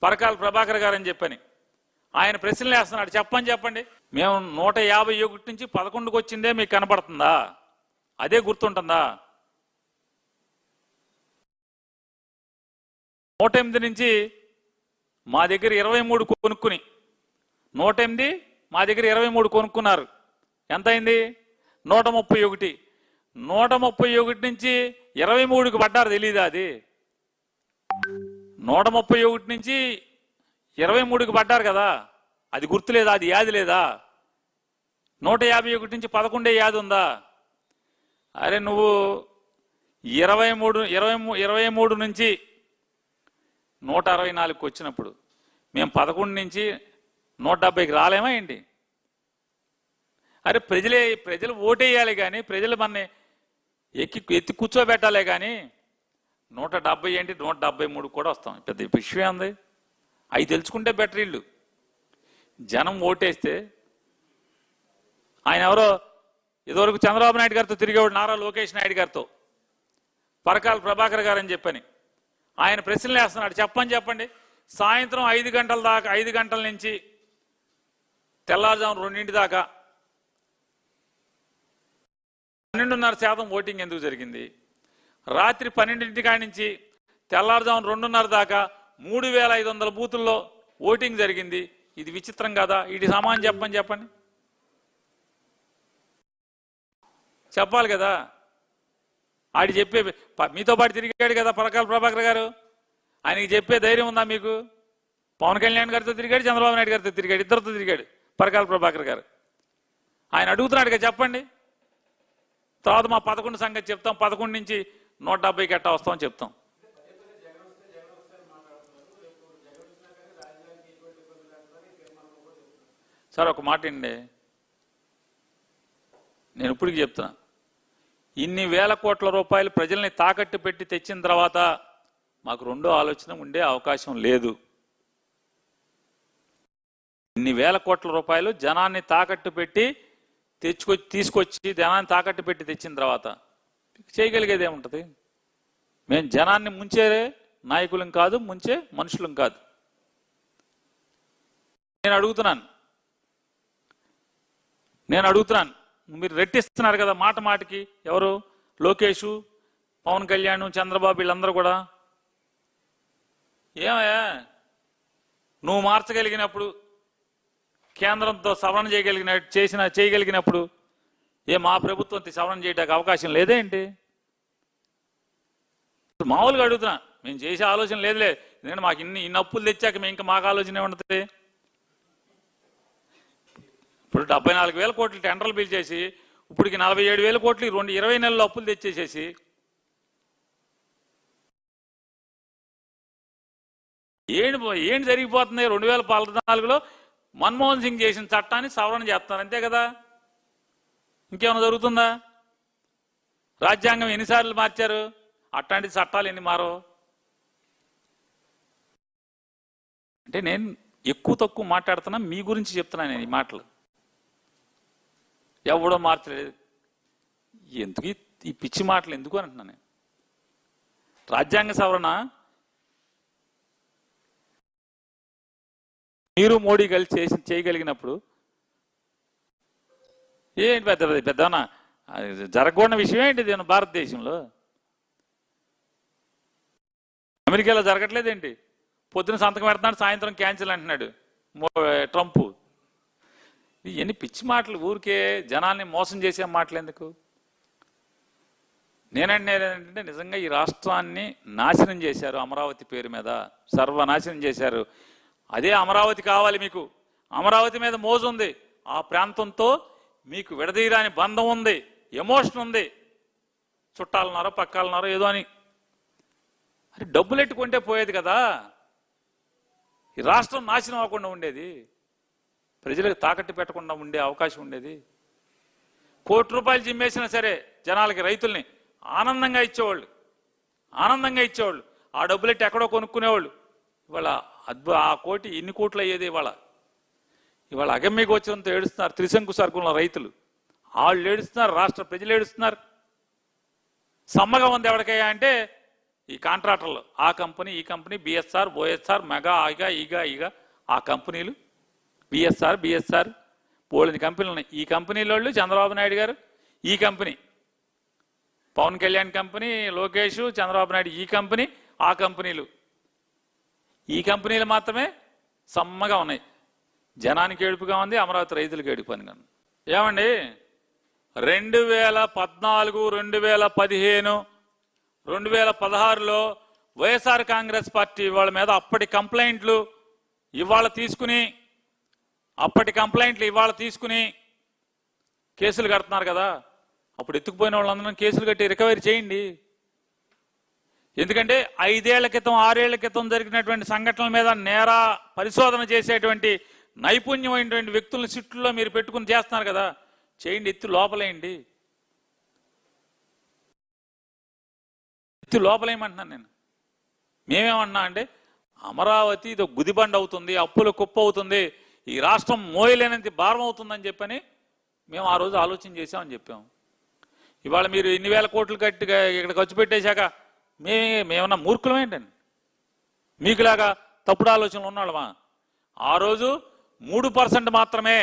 పరకాల ప్రభాకర్ గారు అని చెప్పని ఆయన ప్రశ్నలు వేస్తున్నాడు. చెప్పండి మేము 151 నుంచి 11కు వచ్చిందే మీకు కనపడుతుందా? అదే గుర్తుంటుందా? 108 నుంచి మా దగ్గర 23 కొనుక్కుని 108 మా దగ్గర 23 కొనుక్కున్నారు. ఎంత అయింది? 131. 131 నుంచి 23కి పడ్డారు. తెలీదా అది? 131 నుంచి 23కి పడ్డారు కదా, అది గుర్తులేదా? అది యాది లేదా? 151 నుంచి 11 యాది ఉందా? అరే నువ్వు 23 నుంచి 164కి వచ్చినప్పుడు మేము 11 నుంచి 170కి రాలేమా ఏంటి? అరే ప్రజలు ఓటేయాలి కానీ, ప్రజలు మనని ఎత్తి కూర్చోబెట్టాలే కానీ 170 ఏంటి 173 కూడా వస్తాం. పెద్ద విషయం ఉంది. అవి తెలుసుకుంటే బెటర్. ఇల్లు జనం ఓటేస్తే ఆయన ఎవరో ఇదివరకు చంద్రబాబు నాయుడు గారితో తిరిగేవాడు, నారా లోకేష్ నాయుడు గారితో, పరకాల ప్రభాకర్ గారు అని చెప్పని ఆయన ప్రశ్నలు వేస్తున్నాడు. చెప్పండి సాయంత్రం 5 గంటల దాకా, 5 గంటల నుంచి తెల్లారుజాము 2 దాకా 12.5% ఓటింగ్ ఎందుకు జరిగింది? రాత్రి 12 కాడి నుంచి తెల్లారుజాము 2:30 దాకా 3,500 బూతుల్లో ఓటింగ్ జరిగింది. ఇది విచిత్రం కదా? ఇది సమానం చెప్పండి. చెప్పాలి కదా. ఆడి చెప్పే, మీతో పాటు తిరిగాడు కదా పరకాల ప్రభాకర్ గారు, ఆయనకి చెప్పే ధైర్యం ఉందా మీకు? పవన్ కళ్యాణ్ గారితో తిరిగాడు, చంద్రబాబు నాయుడు గారితో తిరిగాడు, ఇద్దరితో తిరిగాడు పరకాల ప్రభాకర్ గారు. ఆయన అడుగుతున్నాడు కదా చెప్పండి. తర్వాత మా 11 సంగతి చెప్తాం, 11 నుంచి 170కి ఎట్టా వస్తామని చెప్తాం. సార్ ఒక మాట అండి, నేను ఇప్పటికి చెప్తున్నా, ఇన్ని వేల కోట్ల రూపాయలు ప్రజల్ని తాకట్టు పెట్టి తెచ్చిన తర్వాత మాకు రెండో ఆలోచన ఉండే అవకాశం లేదు. ఇన్ని వేల కోట్ల రూపాయలు జనాన్ని తాకట్టు పెట్టి తీసుకొచ్చి జనాన్ని తాకట్టు పెట్టి తెచ్చిన తర్వాత చేయగలిగేది ఏముంటుంది? మేము జనాన్ని ముంచే నాయకులం కాదు, ముంచే మనుషులం కాదు. నేను అడుగుతున్నాను మీరు రెట్టిస్తున్నారు కదా మాట మాటకి. ఎవరు? లోకేష్, పవన్ కళ్యాణ్, చంద్రబాబు, వీళ్ళందరూ కూడా. ఏమయ్యా నువ్వు మార్చగలిగినప్పుడు, కేంద్రంతో సవరణ చేయగలిగినప్పుడు మా ప్రభుత్వం సవరణ చేయడానికి అవకాశం లేదేంటి? మామూలుగా అడుగుతున్నా. మేము చేసే ఆలోచన లేదులే, ఎందుకంటే మాకు ఇన్ని అప్పులు తెచ్చాక మేము ఇంకా మాకు ఆలోచన ఏముంటుంది? ఇప్పుడు 74,000 కోట్లు టెండర్లు పిలిచేసి ఇప్పటికి 47,000 కోట్లు 20 నెలల్లో అప్పులు తెచ్చేసేసి ఏంటి జరిగిపోతుంది? 2014లో మన్మోహన్ సింగ్ చేసిన చట్టాన్ని సవరణ చేస్తున్నారు, అంతే కదా? ఇంకేమైనా జరుగుతుందా? రాజ్యాంగం ఎన్నిసార్లు మార్చారు? అట్లాంటి చట్టాలు ఎన్ని మారో? అంటే నేను ఎక్కువ తక్కువ మాట్లాడుతున్నా, మీ గురించి చెప్తున్నా నేను ఈ మాటలు. ఎవడో మార్చలేదు, ఎందుకు ఈ పిచ్చి మాటలు ఎందుకు అంటున్నా నేను. రాజ్యాంగ సవరణ మీరు మోడీ కలిసి చేయగలిగినప్పుడు ఏంటి పెద్దనా జరగకూడని విషయం ఏంటి ఇది భారతదేశంలో? అమెరికాలో జరగట్లేదేంటి? పొద్దున సంతకం పెడుతున్నాడు, సాయంత్రం క్యాన్సిల్ అంటున్నాడు ట్రంప్. ఇవన్నీ పిచ్చి మాటలు, ఊరికే జనాల్ని మోసం చేసే మాటలు ఎందుకు? నేనంటే నిజంగా ఈ రాష్ట్రాన్ని నాశనం చేశారు అమరావతి పేరు మీద, సర్వనాశనం చేశారు. అదే అమరావతి కావాలి మీకు. అమరావతి మీద మోజు ఉంది, ఆ ప్రాంతంతో మీకు విడదీయరాని బంధం ఉంది, ఎమోషన్ ఉంది. చుట్టాలన్నారో పక్కాలన్నారో ఏదో అని. అరే డబ్బులు ఎట్టుకుంటే పోయేది కదా, ఈ రాష్ట్రం నాశనం అవ్వకుండా ఉండేది, ప్రజలకు తాకట్టు పెట్టకుండా ఉండే అవకాశం ఉండేది. ₹1 కోటి జిమ్మేసినా సరే జనాలకి, రైతుల్ని ఆనందంగా ఇచ్చేవాళ్ళు. ఆ డబ్బులెట్టి ఎక్కడో కొనుక్కునేవాళ్ళు. ఇవాళ ఆ కోటి ఇన్ని కోట్లు అయ్యేది. ఇవాళ అగమ్య గోచరంతో ఏడుస్తున్నారు త్రిశంకు సర్గంలో రైతులు. వాళ్ళు ఏడుస్తున్నారు, రాష్ట్ర ప్రజలు ఏడుస్తున్నారు. సమ్మగా ఉంది ఎవరికయ్యా అంటే ఈ కాంట్రాక్టర్లు, ఆ కంపెనీ ఈ కంపెనీ, బిఎస్ఆర్, ఓఎస్ఆర్, మెగా, ఈగా ఆ కంపెనీలు, బిఎస్ఆర్ పోలిన కంపెనీలు ఉన్నాయి. ఈ కంపెనీల వాళ్ళు చంద్రబాబు నాయుడు గారు, ఈ కంపెనీ పవన్ కళ్యాణ్ కంపెనీ, లోకేష్, చంద్రబాబు నాయుడు ఈ కంపెనీ, ఆ కంపెనీలు, ఈ కంపెనీలు మాత్రమే సమ్మగా ఉన్నాయి. జనానికి ఏడుపుగా ఉంది, అమరావతి రైతులకు ఏడుపు అని. ఏమండి 2014, 2015, 2016లో వైఎస్ఆర్ కాంగ్రెస్ పార్టీ వాళ్ళ మీద అప్పటి కంప్లైంట్లు ఇవాళ తీసుకుని కేసులు కడుతున్నారు కదా. అప్పుడు ఎత్తుకుపోయిన వాళ్ళందరూ కేసులు కట్టి రికవరీ చేయండి. ఎందుకంటే 5 ఏళ్ల క్రితం 6 ఏళ్ల క్రితం జరిగినటువంటి సంఘటనల మీద నేర పరిశోధన చేసేటువంటి నైపుణ్యమైనటువంటి వ్యక్తులను సిట్టుల్లో మీరు పెట్టుకుని చేస్తున్నారు కదా, చేయండి. ఎత్తి లోపలేయమంటున్నాను నేను. మేమేమన్నా అంటే అమరావతి ఇది గుదిబండ అవుతుంది, అప్పుల కుప్ప అవుతుంది, ఈ రాష్ట్రం మోయలేనంత భారం అవుతుందని చెప్పని మేము ఆ రోజు ఆలోచన చేసామని చెప్పాం. ఇవాళ మీరు ఇన్ని వేల కోట్లు కట్టి ఇక్కడ ఖర్చు పెట్టేశాక మేమన్నా మూర్ఖులం ఏంటండి? మీకులాగా తప్పుడు ఆలోచనలు ఉన్నాళ్ళమా? ఆ రోజు 3% మాత్రమే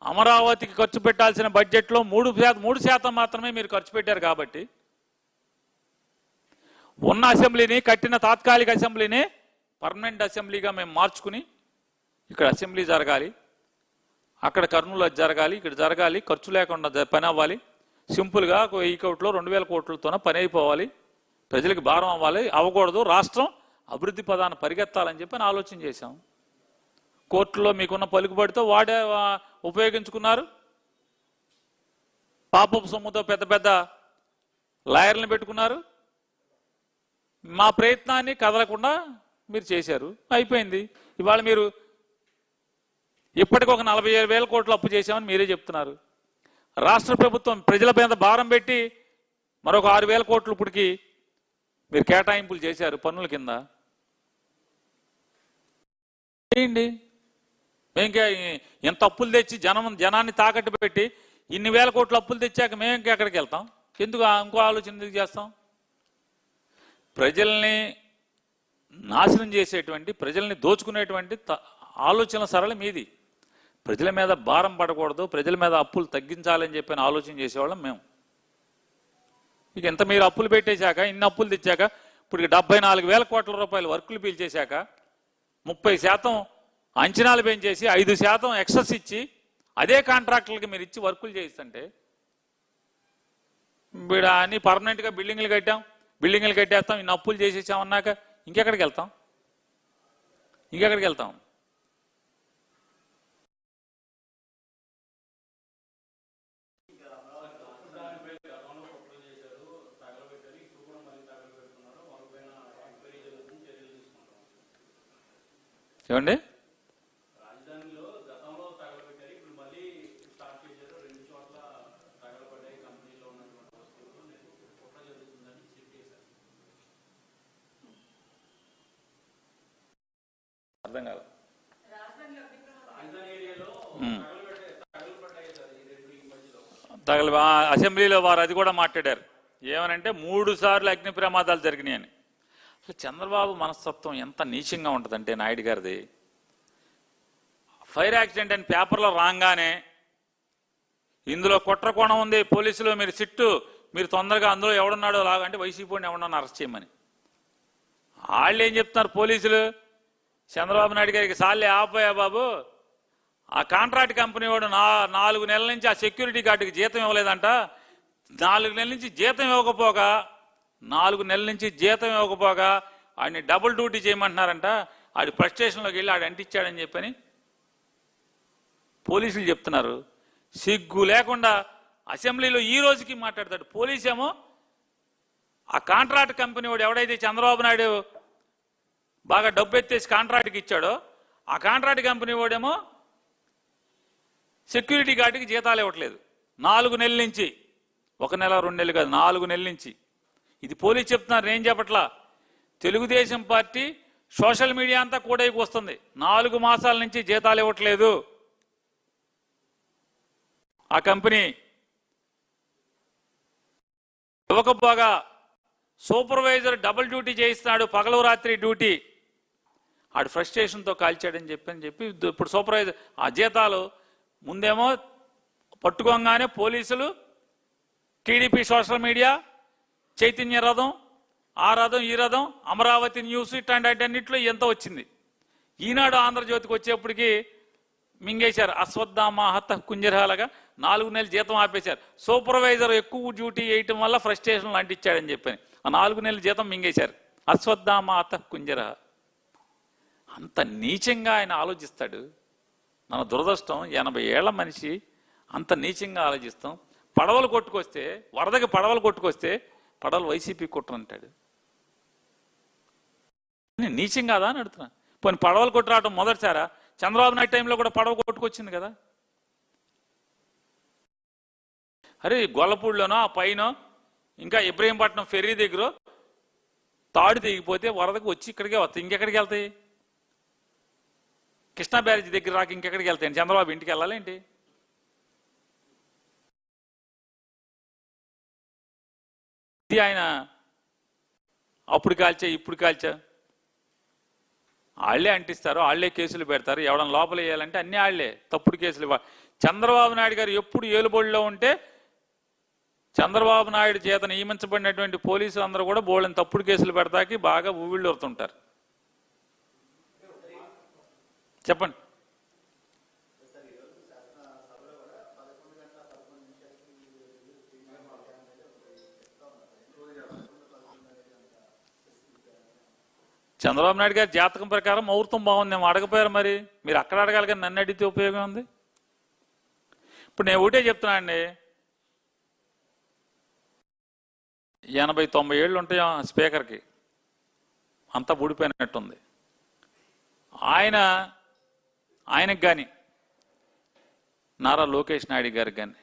అమరావతికి ఖర్చు పెట్టాల్సిన బడ్జెట్లో 3% మాత్రమే మీరు ఖర్చు పెట్టారు. కాబట్టి ఉన్న అసెంబ్లీని, కట్టిన తాత్కాలిక అసెంబ్లీని పర్మనెంట్ అసెంబ్లీగా మేము మార్చుకుని ఇక్కడ అసెంబ్లీ జరగాలి, అక్కడ కర్నూలు జరగాలి, ఇక్కడ జరగాలి, ఖర్చు లేకుండా పని అవ్వాలి, సింపుల్గా 1000 కోట్లు 2000 కోట్లతోనే పని అయిపోవాలి, ప్రజలకు భారం అవ్వాలి, అవ్వకూడదు, రాష్ట్రం అభివృద్ధి పదాన్ని పరిగెత్తాలని చెప్పి ఆలోచన చేశాం. కోర్టులో మీకున్న పలుకుబడితో ఉపయోగించుకున్నారు. పాపపు సొమ్ముతో పెద్ద పెద్ద లాయర్లను పెట్టుకున్నారు. మా ప్రయత్నాన్ని కదలకుండా మీరు చేశారు, అయిపోయింది. ఇవాళ మీరు ఇప్పటికి ఒక 47,000 కోట్లు అప్పు చేశామని మీరే చెప్తున్నారు. రాష్ట్ర ప్రభుత్వం ప్రజల మీద భారం పెట్టి మరొక 6,000 కోట్లు ఇప్పటికి మీరు కేటాయింపులు చేశారు పన్నుల కింద. చేయండి. మేము ఎంత అప్పులు తెచ్చి జనాన్ని తాకట్టు పెట్టి ఇన్ని వేల కోట్లు అప్పులు తెచ్చాక మేము ఇంకెక్కడికి వెళ్తాం? ఎందుకు ఇంకో ఆలోచన ఎందుకు చేస్తాం? ప్రజల్ని నాశనం చేసేటువంటి, ప్రజల్ని దోచుకునేటువంటి ఆలోచన సరళి మీది. ప్రజల మీద భారం పడకూడదు, ప్రజల మీద అప్పులు తగ్గించాలని చెప్పిన ఆలోచన చేసేవాళ్ళం మేము. ఇక ఎంత మీరు అప్పులు పెట్టేశాక, ఇన్ని అప్పులు తెచ్చాక, ఇప్పుడు 74,000 కోట్ల రూపాయలు వర్కులు పీల్చేశాక 30% అంచనాలు పెంచేసి 5% ఎక్సెస్ ఇచ్చి అదే కాంట్రాక్టర్లకి మీరు ఇచ్చి వర్కులు చేయిస్తుంటే అన్ని పర్మనెంట్గా బిల్డింగ్లు కట్టేస్తాం, ఇన్ని అప్పులు చేసేసామన్నాక ఇంకెక్కడికి వెళ్తాం? ఏమండి? అర్థం కాదు. అసెంబ్లీలో వారు అది కూడా మాట్లాడారు. ఏమనంటే 3 సార్లు అగ్ని ప్రమాదాలు జరిగినాయని. అసలు చంద్రబాబు మనస్తత్వం ఎంత నీచంగా ఉంటుందంటే నాయుడు గారిది. ఫైర్ యాక్సిడెంట్ అని పేపర్లో రాగానే ఇందులో కుట్రకోణం ఉంది, పోలీసులు మీరు తొందరగా అందులో ఎవడున్నాడో లాగా అంటే వైసీపీని ఎవడన్నా అరెస్ట్ చేయమని. వాళ్ళు ఏం చెప్తున్నారు పోలీసులు? చంద్రబాబు నాయుడు గారికి సాల్లే ఆపోయా బాబు, ఆ కాంట్రాక్ట్ కంపెనీ వాడు 4 నెలల నుంచి ఆ సెక్యూరిటీ గార్డుకి జీతం ఇవ్వలేదంట. 4 నెలల నుంచి జీతం ఇవ్వకపోగా ఆడిని డబుల్ డ్యూటీ చేయమంటున్నారంట. ఆడి ఫ్రస్ట్రేషన్లోకి వెళ్ళి ఆడు అంటించాడని చెప్పని పోలీసులు చెప్తున్నారు. సిగ్గు లేకుండా అసెంబ్లీలో ఈ రోజుకి మాట్లాడతాడు. పోలీసు ఏమో ఆ కాంట్రాక్ట్ కంపెనీ వాడు ఎవడైతే చంద్రబాబు నాయుడు బాగా డబ్బు ఎత్తేసి కాంట్రాక్ట్కి ఇచ్చాడో ఆ కాంట్రాక్ట్ కంపెనీ వాడేమో సెక్యూరిటీ గార్డుకి జీతాలు ఇవ్వట్లేదు 4 నెలల నుంచి. 1 నెల 2 నెలలు కాదు, 4 నెలల నుంచి. ఇది పోలీసు చెప్తున్నారు, నేను చెప్పట్లా. తెలుగుదేశం పార్టీ సోషల్ మీడియా అంతా కూడా వస్తుంది. 4 మాసాల నుంచి జీతాలు ఇవ్వట్లేదు ఆ కంపెనీ. ఇవ్వకపోగా సూపర్వైజర్ డబుల్ డ్యూటీ చేయిస్తున్నాడు, పగలు రాత్రి డ్యూటీ. ఆడు ఫ్రస్ట్రేషన్తో కాల్చాడని చెప్పి ఇప్పుడు సూపర్వైజర్ ఆ జీతాలు ముందేమో పట్టుకోగానే పోలీసులు, టీడీపీ సోషల్ మీడియా, చైతన్య రథం, ఆ రథం ఈ రథం, అమరావతి న్యూస్ ఇట్లాంటిన్నింటిలో ఎంత వచ్చింది. ఈనాడు ఆంధ్రజ్యోతికి వచ్చేప్పటికి మింగేశారు. అశ్వత్థామ హత కుంజరాలుగా 4 నెలల జీతం ఆపేశారు. సూపర్వైజర్ ఎక్కువ డ్యూటీ వేయటం వల్ల ఫ్రస్ట్రేషన్లు అంటించాడని చెప్పని ఆ 4 నెలల జీతం మింగేశారు. అశ్వత్థామ హత కుంజర. అంత నీచంగా ఆయన ఆలోచిస్తాడు. మన దురదృష్టం, 80 ఏళ్ల మనిషి అంత నీచంగా ఆలోచిస్తాం. పడవలు కొట్టుకొస్తే, వరదకి పడవలు కొట్టుకొస్తే పడవలు వైసీపీ కొట్టనంటాడు. నీచం కాదా అని అడుగుతున్నా. పోనీ పడవలు కొట్టు రావడం మొదటిసారా? చంద్రబాబు నాయుడు టైంలో కూడా పడవ కొట్టుకొచ్చింది కదా. అరే గొల్లపూడిలోనో ఆ పైన ఇంకా ఇబ్రహీంపట్నం ఫెర్రీ దగ్గర తాడు దిగిపోతే వరదకు వచ్చి ఇక్కడికే వస్తాయి. ఇంకెక్కడికి వెళ్తాయి? కృష్ణా బ్యారేజీ దగ్గర రాక ఇంకెక్కడికి వెళ్తాయి? చంద్రబాబు ఇంటికి వెళ్ళాలేంటి? ఇది ఆయన అప్పుడు కాల్చా ఇప్పుడు కాల్చా వాళ్లే అంటిస్తారు, వాళ్లే కేసులు పెడతారు. ఎవడన్నా లోపల వేయాలంటే అన్ని వాళ్లే తప్పుడు కేసులు. చంద్రబాబు నాయుడు గారు ఎప్పుడు ఏలుబడిలో ఉంటే చంద్రబాబు నాయుడు చేత నియమించబడినటువంటి పోలీసులు అందరూ కూడా బోళ్ళని తప్పుడు కేసులు పెడతాకి బాగా ఊవిళ్ళూరుతుంటారు. చెప్పండి. చంద్రబాబు నాయుడు గారి జాతకం ప్రకారం ముహూర్తం బాగుంది, ఏమో అడగపోయారు. మరి మీరు అక్కడ అడగాలి కానీ నన్ను అడిగితే ఉపయోగం ఉంది. ఇప్పుడు నేను ఒకటే చెప్తున్నా అండి, 80-90 ఏళ్ళు ఉంటాయి స్పీకర్కి, అంతా ఊడిపోయినట్టుంది. ఆయనకు కానీ నారా లోకేష్ నాయుడు గారికి కానీ